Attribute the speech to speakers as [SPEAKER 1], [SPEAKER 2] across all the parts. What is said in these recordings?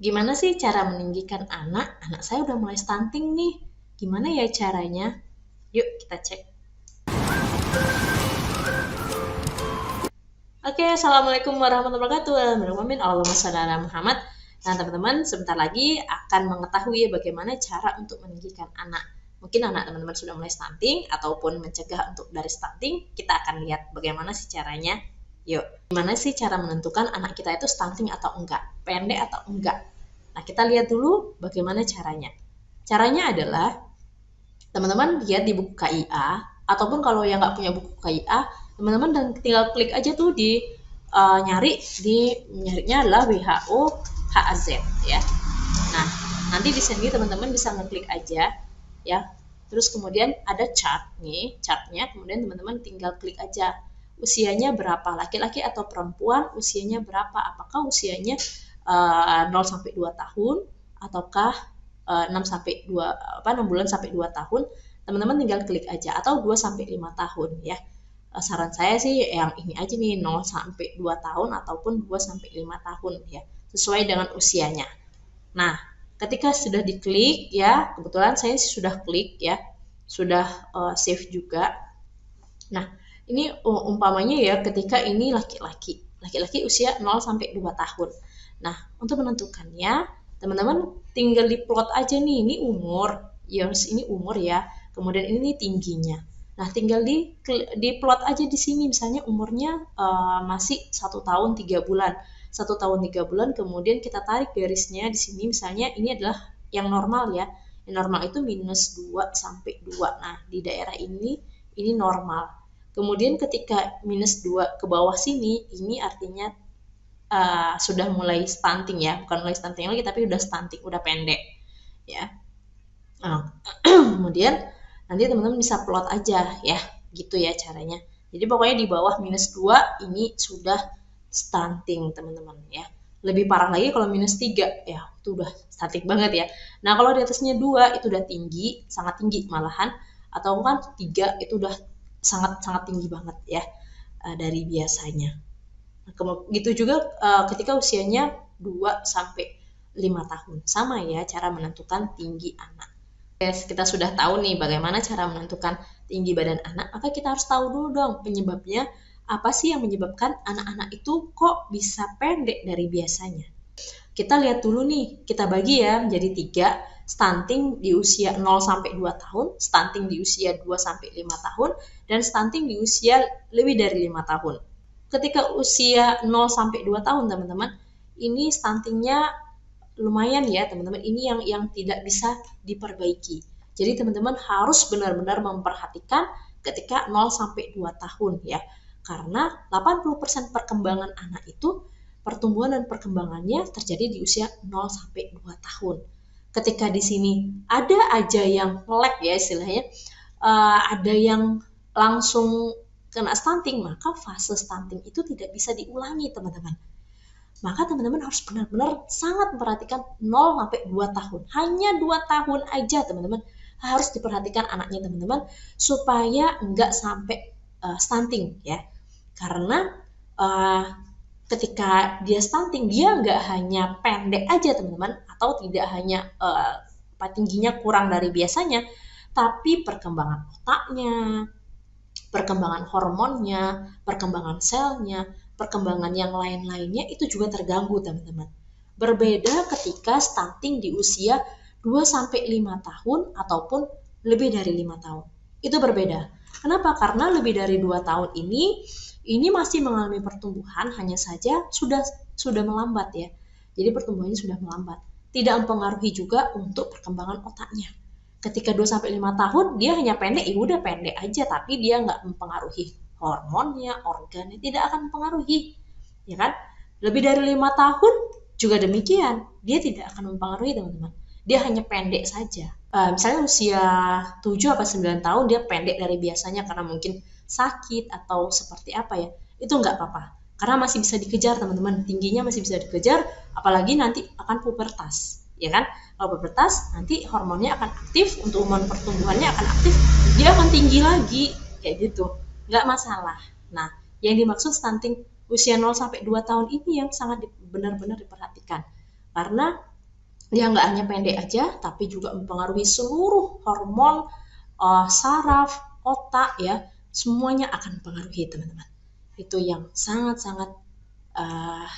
[SPEAKER 1] Gimana sih cara meninggikan anak? Anak saya udah mulai stunting nih. Gimana ya caranya? Yuk kita cek. Oke, Assalamualaikum warahmatullahi wabarakatuh. Allahumma shalli ala Muhammad. Nah, teman-teman, sebentar lagi akan mengetahui bagaimana cara untuk meninggikan anak. Mungkin anak teman-teman sudah mulai stunting ataupun mencegah untuk dari stunting. Kita akan lihat bagaimana sih caranya. Yuk, gimana sih cara menentukan anak kita itu stunting atau enggak, pendek atau enggak? Nah, kita lihat dulu bagaimana caranya. Caranya adalah teman-teman lihat di buku KIA, ataupun kalau yang nggak punya buku KIA, teman-teman dan tinggal klik aja tuh di nyarinya adalah WHO HAZ ya. Nah, nanti di sini teman-teman bisa ngeklik aja ya. Terus kemudian ada chart nih, chartnya, kemudian teman-teman tinggal klik aja usianya berapa, laki-laki atau perempuan, usianya berapa, apakah usianya 0 sampai 2 tahun ataukah 6 sampai 6 bulan sampai 2 tahun, teman-teman tinggal klik aja, atau 2 sampai 5 tahun ya. Saran saya sih yang ini aja nih, 0 sampai 2 tahun ataupun 2 sampai 5 tahun ya, sesuai dengan usianya. Nah, ketika sudah diklik ya, kebetulan saya sudah klik ya, sudah save juga. Nah, ini umpamanya ya, ketika ini laki-laki usia 0 sampai 2 tahun. Nah, untuk menentukannya, teman-teman tinggal diplot aja nih, ini umur, ini umur ya, kemudian ini tingginya. Nah, tinggal di plot aja di sini, misalnya umurnya masih 1 tahun 3 bulan. 1 tahun 3 bulan, kemudian kita tarik garisnya di sini, misalnya ini adalah yang normal ya. Yang normal itu minus 2 sampai 2. Nah, di daerah ini normal. Kemudian ketika minus 2 ke bawah sini, ini artinya sudah mulai stunting ya, bukan mulai stunting lagi tapi udah stunting, udah pendek ya. Kemudian nanti teman-teman bisa plot aja ya, gitu ya caranya. Jadi pokoknya di bawah minus 2 ini sudah stunting teman-teman ya. Lebih parah lagi kalau minus 3 ya, itu udah stunting banget ya. Nah, kalau di atasnya 2 itu udah tinggi, sangat tinggi malahan, atau kan 3 itu udah sangat tinggi banget ya dari biasanya. Gitu juga ketika usianya 2 sampai 5 tahun. Sama ya cara menentukan tinggi anak. Kita sudah tahu nih bagaimana cara menentukan tinggi badan anak, maka kita harus tahu dulu dong penyebabnya. Apa sih yang menyebabkan anak-anak itu kok bisa pendek dari biasanya? Kita lihat dulu nih, kita bagi ya menjadi 3, stunting di usia 0 sampai 2 tahun, stunting di usia 2 sampai 5 tahun, dan stunting di usia lebih dari 5 tahun. Ketika usia 0 sampai 2 tahun teman-teman, ini stuntingnya lumayan ya teman-teman, ini yang tidak bisa diperbaiki. Jadi teman-teman harus benar-benar memperhatikan ketika 0 sampai 2 tahun ya. Karena 80% perkembangan anak itu, pertumbuhan dan perkembangannya terjadi di usia 0 sampai 2 tahun. Ketika di sini ada aja yang lag ya istilahnya, ada yang langsung kena stunting, maka fase stunting itu tidak bisa diulangi teman-teman. Maka teman-teman harus benar-benar sangat memperhatikan 0 sampai 2 tahun. Hanya 2 tahun aja teman-teman harus diperhatikan anaknya teman-teman, supaya enggak sampai stunting ya. Karena ketika dia stunting, dia enggak hanya pendek aja teman-teman, atau tidak hanya tingginya kurang dari biasanya, tapi perkembangan otaknya, perkembangan hormonnya, perkembangan selnya, perkembangan yang lain-lainnya itu juga terganggu teman-teman. Berbeda ketika stunting di usia 2 sampai 5 tahun ataupun lebih dari 5 tahun. Itu berbeda. Kenapa? Karena lebih dari 2 tahun ini masih mengalami pertumbuhan, hanya saja sudah melambat ya. Jadi pertumbuhannya sudah melambat. Tidak mempengaruhi juga untuk perkembangan otaknya. Ketika 2 sampai 5 tahun dia hanya pendek, ya udah pendek aja, tapi dia nggak mempengaruhi hormonnya, organnya, tidak akan mempengaruhi. Ya kan? Lebih dari 5 tahun juga demikian, dia tidak akan mempengaruhi teman-teman. Dia hanya pendek saja. Misalnya usia 7 atau 9 tahun dia pendek dari biasanya karena mungkin sakit atau seperti apa ya. Itu nggak apa-apa. Karena masih bisa dikejar teman-teman, tingginya masih bisa dikejar, apalagi nanti akan pubertas. Ya kan? Kalau pubertas nanti hormonnya akan aktif, untuk hormon pertumbuhannya akan aktif, dia akan tinggi lagi kayak gitu, nggak masalah. Nah, yang dimaksud stunting usia 0 sampai 2 tahun ini yang sangat benar-benar diperhatikan, karena Dia nggak hanya pendek aja, tapi juga mempengaruhi seluruh hormon, saraf, otak ya, semuanya akan mempengaruhi teman-teman. Itu yang sangat-sangat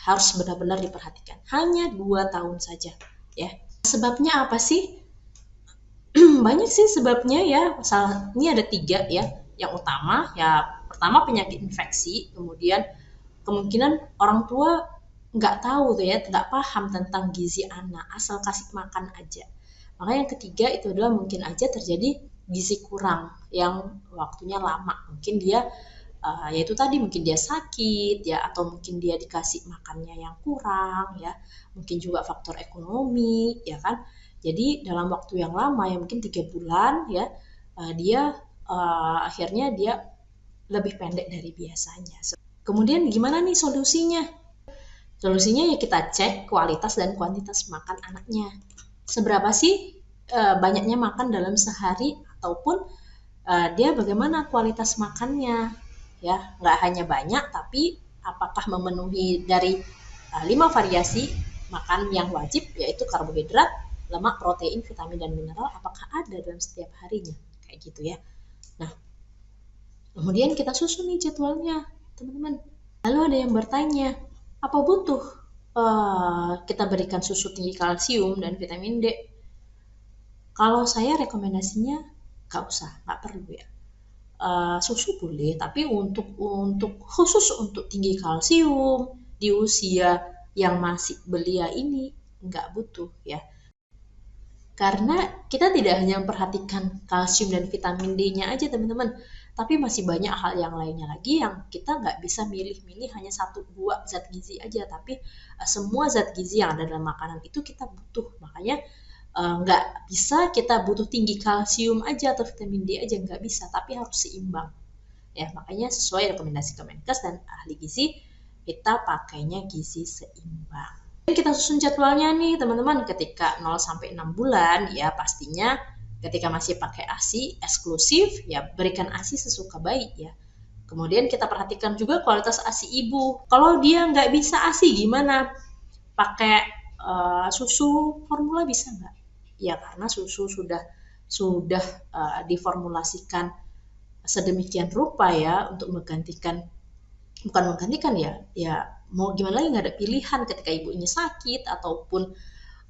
[SPEAKER 1] harus benar-benar diperhatikan. Hanya 2 tahun saja ya. Sebabnya apa sih? Banyak sih sebabnya ya. Ini ada 3 ya. Yang utama ya, pertama penyakit infeksi, kemudian kemungkinan orang tua nggak tahu tuh ya, nggak paham tentang gizi anak, asal kasih makan aja. Maka yang ketiga itu adalah mungkin aja terjadi gizi kurang yang waktunya lama. Mungkin dia yaitu tadi mungkin dia sakit ya, atau mungkin dia dikasih makannya yang kurang ya, mungkin juga faktor ekonomi ya kan. Jadi dalam waktu yang lama ya, mungkin 3 bulan ya, dia akhirnya dia lebih pendek dari biasanya. Kemudian gimana nih solusinya? Solusinya ya kita cek kualitas dan kuantitas makan anaknya. Seberapa sih banyaknya makan dalam sehari, ataupun dia bagaimana kualitas makannya ya, nggak hanya banyak tapi apakah memenuhi dari 5 variasi makan yang wajib, yaitu karbohidrat, lemak, protein, vitamin, dan mineral, apakah ada dalam setiap harinya, kayak gitu ya. Nah, kemudian kita susun nih jadwalnya teman-teman. Lalu ada yang bertanya, apa butuh kita berikan susu tinggi kalsium dan vitamin D? Kalau saya rekomendasinya nggak usah, nggak perlu ya. Susu boleh, tapi untuk khusus untuk tinggi kalsium di usia yang masih belia ini nggak butuh ya. Karena kita tidak hanya memperhatikan kalsium dan vitamin D-nya aja teman-teman, tapi masih banyak hal yang lainnya lagi yang kita nggak bisa milih-milih hanya 1-2 zat gizi aja, tapi semua zat gizi yang ada dalam makanan itu kita butuh. Makanya nggak bisa kita butuh tinggi kalsium aja atau vitamin D aja, nggak bisa, tapi harus seimbang ya. Makanya sesuai rekomendasi Kemenkes dan ahli gizi, kita pakainya gizi seimbang. Kita susun jadwalnya nih teman-teman, ketika 0-6 bulan ya, pastinya ketika masih pakai ASI eksklusif ya, berikan ASI sesuka bayi ya. Kemudian kita perhatikan juga kualitas ASI ibu. Kalau dia nggak bisa ASI gimana? Pakai susu formula bisa nggak? Ya karena susu sudah diformulasikan sedemikian rupa ya, untuk menggantikan, bukan menggantikan ya, ya mau gimana lagi, nggak ada pilihan ketika ibunya sakit ataupun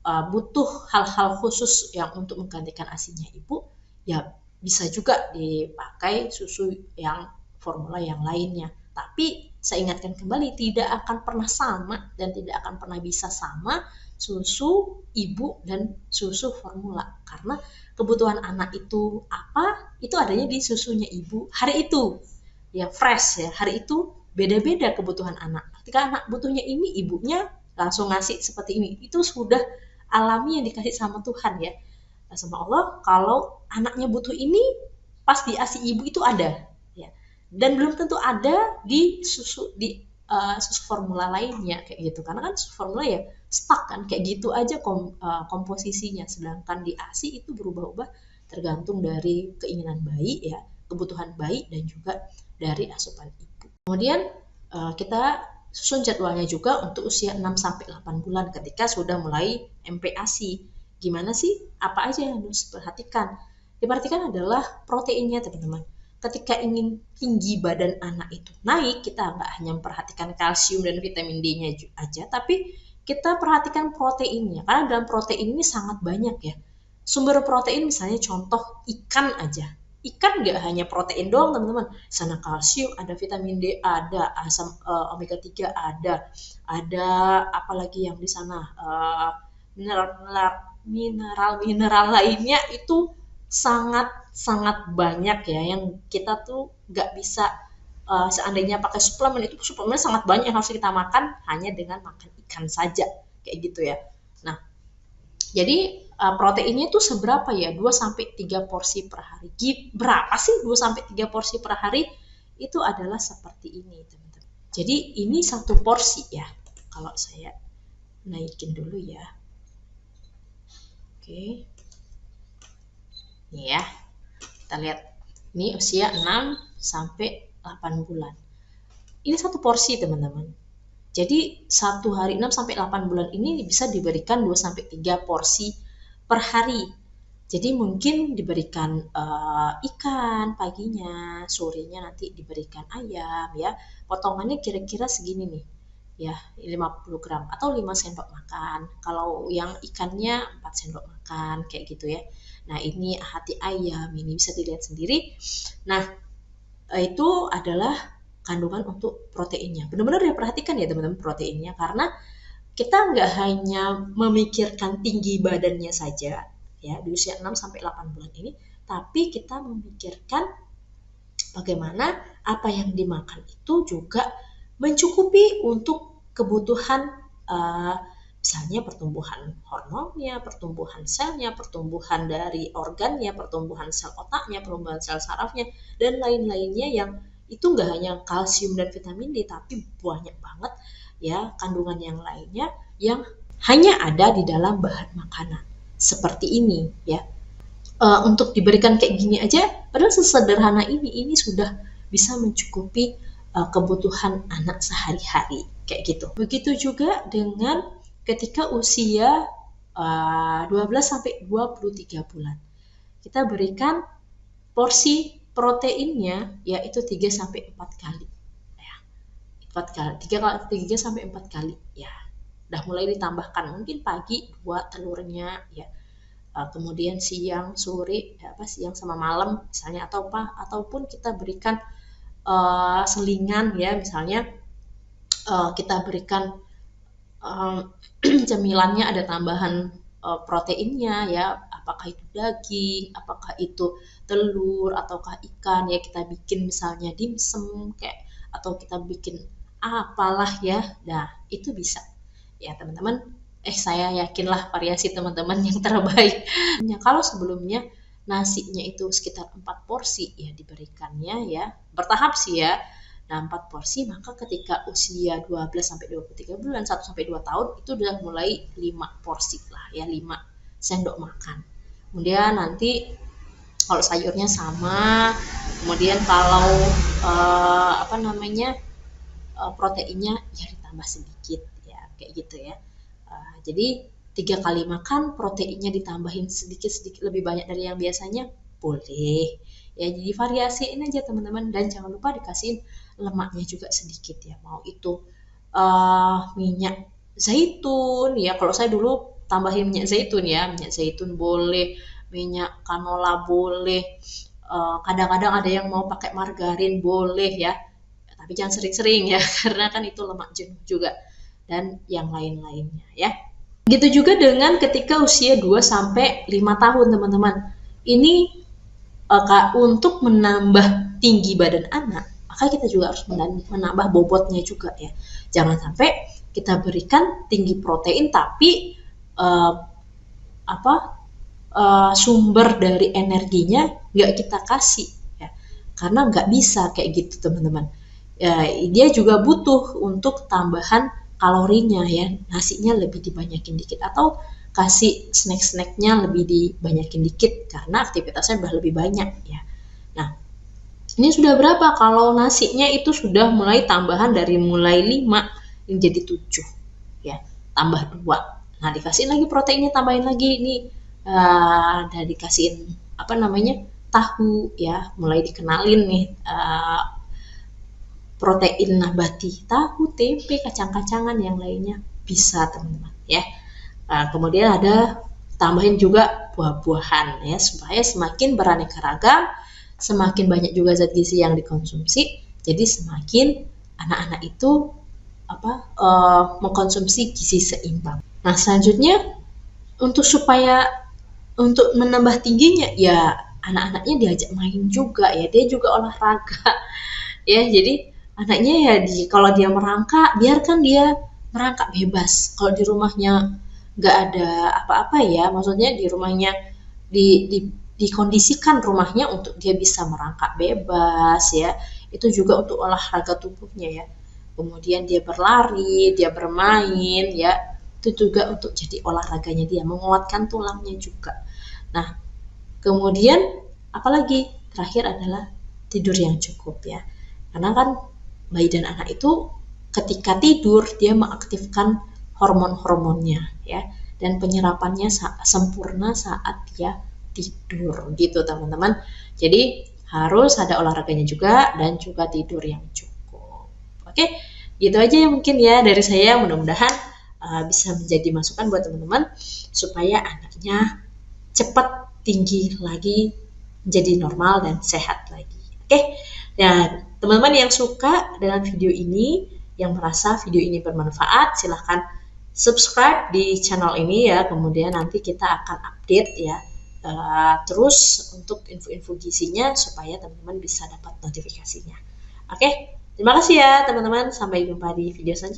[SPEAKER 1] butuh hal-hal khusus yang untuk menggantikan asinya ibu, ya bisa juga dipakai susu yang formula yang lainnya. Tapi saya ingatkan kembali, tidak akan pernah sama dan tidak akan pernah bisa sama susu ibu dan susu formula, karena kebutuhan anak itu apa, itu adanya di susunya ibu hari itu ya, fresh ya, hari itu beda-beda kebutuhan anak. Ketika anak butuhnya ini, ibunya langsung ngasih seperti ini. Itu sudah alami yang dikasih sama Tuhan ya, sama Allah. Kalau anaknya butuh ini, pas di ASI ibu itu ada ya. Dan belum tentu ada di susu formula lainnya kayak gitu. Karena kan susu formula ya stuck kan, kayak gitu aja komposisinya. Sedangkan di ASI itu berubah-ubah tergantung dari keinginan bayi ya, kebutuhan bayi, dan juga dari asupan ibu. Kemudian kita susun jadwalnya juga untuk usia 6-8 bulan ketika sudah mulai MPASI. Gimana sih? Apa aja yang harus diperhatikan? Diperhatikan adalah proteinnya teman-teman. Ketika ingin tinggi badan anak itu naik, kita nggak hanya memperhatikan kalsium dan vitamin D-nya aja, tapi kita perhatikan proteinnya. Karena dalam protein ini sangat banyak ya. Sumber protein misalnya contoh ikan aja. Ikan nggak hanya protein doang teman-teman, sana kalsium, ada vitamin D, ada asam omega 3, ada apalagi yang di sana, mineral lainnya itu sangat sangat banyak ya, yang kita tuh nggak bisa seandainya pakai suplemen, itu suplemen sangat banyak yang harus kita makan hanya dengan makan ikan saja kayak gitu ya. Nah, jadi proteinnya itu seberapa ya? 2-3 porsi per hari. Berapa sih 2-3 porsi per hari? Itu adalah seperti ini, teman-teman. Jadi ini 1 porsi ya. Kalau saya naikin dulu ya. Oke. Nih ya. Kita lihat. Ini usia 6-8 bulan. Ini 1 porsi, teman-teman. Jadi 1 hari 6 sampai 8 bulan ini bisa diberikan 2 sampai 3 porsi per hari. Jadi mungkin diberikan ikan paginya, sorenya nanti diberikan ayam ya. Potongannya kira-kira segini nih. Ya, 50 gram atau 5 sendok makan. Kalau yang ikannya 4 sendok makan kayak gitu ya. Nah, ini hati ayam, ini bisa dilihat sendiri. Nah, itu adalah kandungan untuk proteinnya. Benar-benar diperhatikan ya teman-teman proteinnya, karena kita nggak hanya memikirkan tinggi badannya saja ya di usia 6 sampai 8 bulan ini, tapi kita memikirkan bagaimana apa yang dimakan itu juga mencukupi untuk kebutuhan misalnya pertumbuhan hormonnya, pertumbuhan selnya, pertumbuhan dari organnya, pertumbuhan sel otaknya, pertumbuhan sel sarafnya, dan lain-lainnya yang itu nggak hanya kalsium dan vitamin D, tapi banyak banget ya kandungan yang lainnya yang hanya ada di dalam bahan makanan seperti ini ya. Untuk diberikan kayak gini aja, padahal sesederhana ini sudah bisa mencukupi kebutuhan anak sehari-hari kayak gitu. Begitu juga dengan ketika usia 12 sampai 23 bulan. Kita berikan porsi proteinnya yaitu 3 sampai 4 kali. Ya, 4 kali, 3 sampai 4 kali ya. Udah mulai ditambahkan, mungkin pagi 2 telurnya ya. Kemudian siang, sore, siang sama malam misalnya, ataupun kita berikan selingan ya, misalnya kita berikan cemilannya ada tambahan proteinnya ya, apakah itu daging, apakah itu telur, ataukah ikan ya, kita bikin misalnya dimsum kayak, atau kita bikin apalah ya. Nah, itu bisa ya teman-teman. Saya yakinlah variasi teman-teman yang terbaik. Kalau sebelumnya nasinya itu sekitar 4 porsi ya diberikannya ya, bertahap sih ya. Nah, 4 porsi, maka ketika usia 12 sampai 23 bulan, 1 sampai 2 tahun itu udah mulai 5 porsi lah ya, 5 sendok makan. Kemudian nanti kalau sayurnya sama, kemudian kalau proteinnya ya ditambah sedikit ya, kayak gitu ya. Jadi 3 kali makan proteinnya ditambahin sedikit-sedikit lebih banyak dari yang biasanya, boleh ya. Jadi variasiin aja teman-teman, dan jangan lupa dikasihin lemaknya juga sedikit ya, mau itu minyak zaitun ya. Kalau saya dulu tambahin minyak zaitun ya, minyak zaitun boleh, minyak canola boleh, kadang-kadang ada yang mau pakai margarin boleh ya, tapi jangan sering-sering ya karena kan itu lemak jenuh juga, dan yang lain-lainnya ya. Gitu juga dengan ketika usia 2 sampai 5 tahun teman-teman. Ini untuk menambah tinggi badan anak, maka kita juga harus menambah bobotnya juga ya. Jangan sampai kita berikan tinggi protein tapi sumber dari energinya nggak kita kasih ya, karena nggak bisa kayak gitu teman-teman. Dia juga butuh untuk tambahan kalorinya ya, nasinya lebih dibanyakin dikit, atau kasih snack-snacknya lebih dibanyakin dikit karena aktivitasnya udah lebih banyak ya. Nah, ini sudah berapa? Kalau nasinya itu sudah mulai tambahan dari mulai 5 jadi 7 ya, tambah 2. Nah, dikasihin lagi proteinnya, tambahin lagi nih, dan dikasihin tahu ya, mulai dikenalin nih protein nabati, tahu, tempe, kacang-kacangan yang lainnya bisa teman-teman ya. Kemudian ada tambahin juga buah-buahan ya, supaya semakin beraneka ragam, semakin banyak juga zat gizi yang dikonsumsi, jadi semakin anak-anak itu mengkonsumsi gizi seimbang. Nah, selanjutnya untuk menambah tingginya ya, anak-anaknya diajak main juga ya, dia juga olahraga ya. Jadi anaknya ya kalau dia merangkak, biarkan dia merangkak bebas. Kalau di rumahnya nggak ada apa-apa ya, maksudnya di rumahnya dikondisikan rumahnya untuk dia bisa merangkak bebas ya. Itu juga untuk olahraga tubuhnya ya. Kemudian dia berlari, dia bermain ya, itu juga untuk jadi olahraganya dia, menguatkan tulangnya juga. Nah, kemudian apalagi terakhir adalah tidur yang cukup ya, karena kan bayi dan anak itu ketika tidur dia mengaktifkan hormon-hormonnya ya, dan penyerapannya sempurna saat dia tidur gitu teman-teman. Jadi harus ada olahraganya juga dan juga tidur yang cukup. Oke, gitu aja ya mungkin ya dari saya. Mudah-mudahan bisa menjadi masukan buat teman-teman supaya anaknya cepat tinggi lagi, menjadi normal dan sehat lagi. Oke, dan teman-teman yang suka dengan video ini, yang merasa video ini bermanfaat, silahkan subscribe di channel ini ya. Kemudian nanti kita akan update ya terus untuk info-info gizinya supaya teman-teman bisa dapat notifikasinya. Oke, terima kasih ya teman-teman. Sampai jumpa di video selanjutnya.